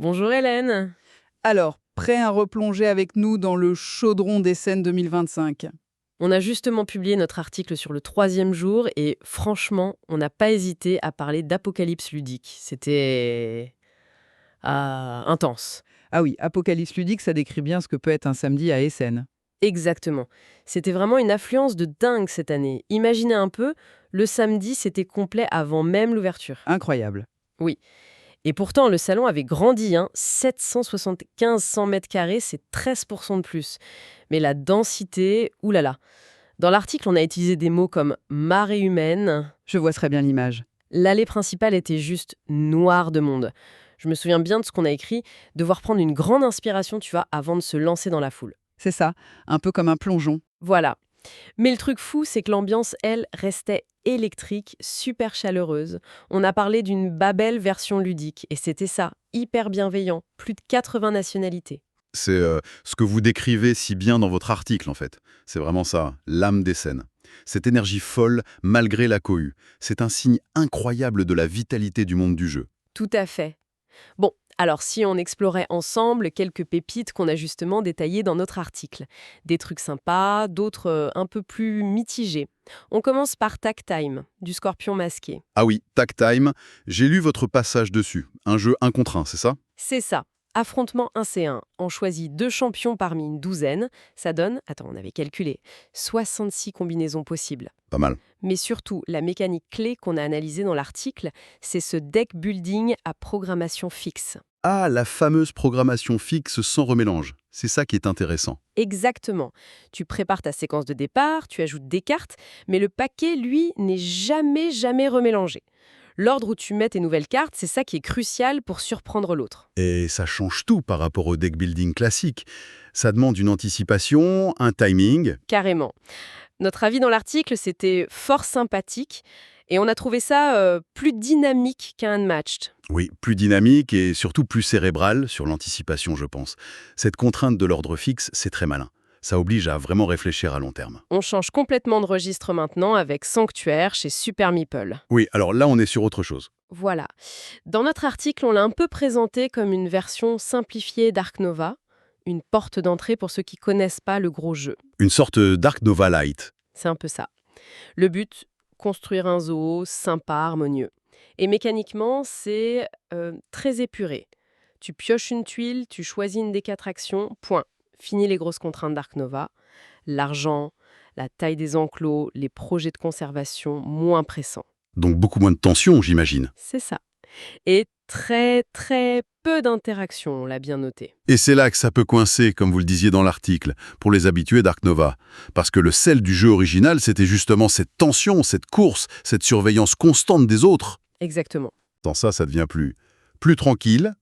Bonjour Hélène. Alors, prêt à replonger avec nous dans le chaudron des scènes 2025? On a justement publié notre article sur le troisième jour et franchement, on n'a pas hésité à parler d'apocalypse ludique. C'était intense. Ah oui, Apocalypse ludique, ça décrit bien ce que peut être un samedi à Essen. Exactement. C'était vraiment une affluence de dingue cette année. Imaginez un peu, le samedi c'était complet avant même l'ouverture. Incroyable. Oui. Et pourtant, le salon avait grandi, 775 100 mètres carrés, c'est 13% de plus. Mais la densité, oulala. Dans l'article, on a utilisé des mots comme marée humaine. Je vois très bien l'image. L'allée principale était juste noire de monde. Je me souviens bien de ce qu'on a écrit, devoir prendre une grande inspiration, tu vois, avant de se lancer dans la foule. C'est ça, un peu comme un plongeon. Voilà. Mais le truc fou, c'est que l'ambiance, elle, restait électrique, super chaleureuse. On a parlé d'une Babel version ludique, et c'était ça, hyper bienveillant, plus de 80 nationalités. C'est ce que vous décrivez si bien dans votre article, en fait. C'est vraiment ça, l'âme des scènes. Cette énergie folle, malgré la cohue. C'est un signe incroyable de la vitalité du monde du jeu. Tout à fait. Bon, alors si on explorait ensemble quelques pépites qu'on a justement détaillées dans notre article. Des trucs sympas, d'autres un peu plus mitigés. On commence par Tag Time, du scorpion masqué. Ah oui, Tag Time, j'ai lu votre passage dessus. Un jeu 1 contre 1, c'est ça? C'est ça. Affrontement 1C1. On choisit 2 champions parmi une douzaine. Ça donne, attends, on avait calculé, 66 combinaisons possibles. Pas mal. Mais surtout, la mécanique clé qu'on a analysée dans l'article, c'est ce deck building à programmation fixe. Ah, la fameuse programmation fixe sans remélange. C'est ça qui est intéressant. Exactement. Tu prépares ta séquence de départ, tu ajoutes des cartes, mais le paquet, lui, n'est jamais remélangé. L'ordre où tu mets tes nouvelles cartes, c'est ça qui est crucial pour surprendre l'autre. Et ça change tout par rapport au deck building classique. Ça demande une anticipation, un timing. Carrément. Notre avis dans l'article, c'était fort sympathique, et on a trouvé ça plus dynamique qu'un unmatched. Oui, plus dynamique et surtout plus cérébral sur l'anticipation, je pense. Cette contrainte de l'ordre fixe, c'est très malin. Ça oblige à vraiment réfléchir à long terme. On change complètement de registre maintenant avec Sanctuaire chez Super Meeple. Oui, alors là, on est sur autre chose. Voilà. Dans notre article, on l'a un peu présenté comme une version simplifiée d'Ark Nova, une porte d'entrée pour ceux qui connaissent pas le gros jeu. Une sorte d'Ark Nova Light. C'est un peu ça. Le but, construire un zoo sympa, harmonieux. Et mécaniquement, c'est très épuré. Tu pioches une tuile, tu choisis une des 4 actions, point. Fini les grosses contraintes d'Ark Nova. L'argent, la taille des enclos, les projets de conservation, moins pressants. Donc beaucoup moins de tension, j'imagine. C'est ça. Et très peu d'interactions, on l'a bien noté. Et c'est là que ça peut coincer, comme vous le disiez dans l'article, pour les habitués d'Ark Nova. Parce que le sel du jeu original, c'était justement cette tension, cette course, cette surveillance constante des autres. Exactement. Dans ça, ça devient plus tranquille.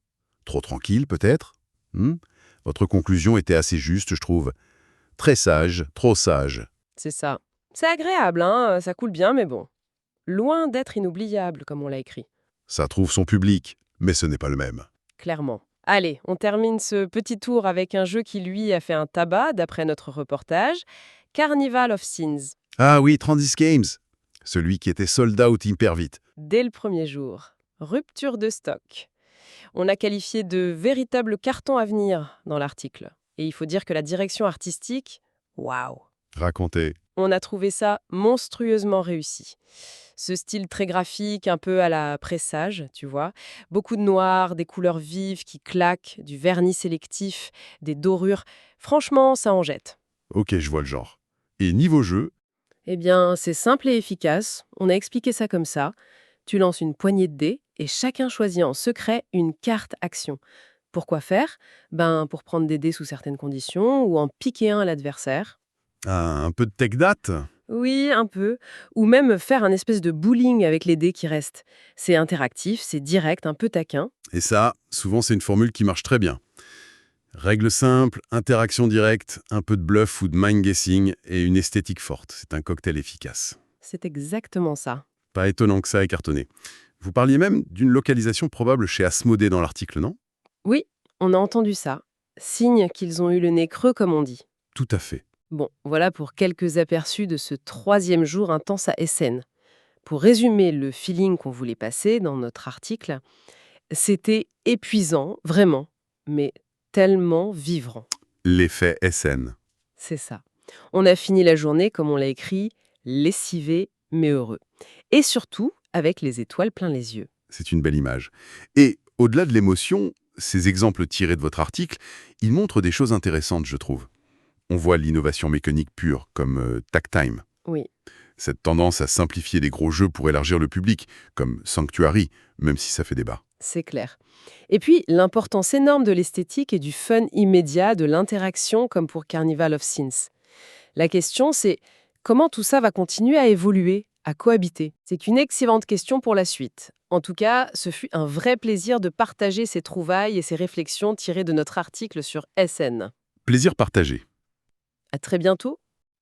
Trop tranquille, peut-être. Votre conclusion était assez juste, je trouve. Très sage, trop sage. C'est ça. C'est agréable, ça coule bien, mais bon. Loin d'être inoubliable, comme on l'a écrit. Ça trouve son public, mais ce n'est pas le même. Clairement. Allez, on termine ce petit tour avec un jeu qui, lui, a fait un tabac, d'après notre reportage. Carnival of Sins. Ah oui, Transys Games. Celui qui était sold out hyper vite. Dès le premier jour. Rupture de stock. On a qualifié de véritable carton à venir dans l'article. Et il faut dire que la direction artistique, waouh! Racontez. On a trouvé ça monstrueusement réussi. Ce style très graphique, un peu à la pressage, tu vois. Beaucoup de noir, des couleurs vives qui claquent, du vernis sélectif, des dorures. Franchement, ça en jette. Ok, je vois le genre. Et niveau jeu, Eh bien, c'est simple et efficace. On a expliqué ça comme ça. Tu lances une poignée de dés et chacun choisit en secret une carte action. Pourquoi faire? Pour prendre des dés sous certaines conditions ou en piquer un à l'adversaire. un peu de tech date. Oui, un peu. Ou même faire un espèce de bowling avec les dés qui restent. C'est interactif, c'est direct, un peu taquin. Et ça, souvent, c'est une formule qui marche très bien. Règle simple, interaction directe, un peu de bluff ou de mind guessing et une esthétique forte. C'est un cocktail efficace. C'est exactement ça. Pas étonnant que ça ait cartonné. Vous parliez même d'une localisation probable chez Asmodée dans l'article, non? Oui, on a entendu ça. Signe qu'ils ont eu le nez creux, comme on dit. Tout à fait. Bon, voilà pour quelques aperçus de ce troisième jour intense à Essen. Pour résumer le feeling qu'on voulait passer dans notre article, C'était épuisant, vraiment, mais tellement vivant. L'effet SN. C'est ça. On a fini la journée, comme on l'a écrit, lessivé mais heureux. Et surtout, avec les étoiles plein les yeux. C'est une belle image. Et au-delà de l'émotion, ces exemples tirés de votre article, ils montrent des choses intéressantes, je trouve. On voit l'innovation mécanique pure, comme TagTime. Oui, Cette tendance à simplifier des gros jeux pour élargir le public, comme Sanctuary, même si ça fait débat. c'est clair. Et puis, l'importance énorme de l'esthétique et du fun immédiat, de l'interaction, comme pour Carnival of Sins. La question, c'est comment tout ça va continuer à évoluer, à cohabiter? C'est une excellente question pour la suite. En tout cas, ce fut un vrai plaisir de partager ces trouvailles et ces réflexions tirées de notre article sur SN. Plaisir partagé. À très bientôt.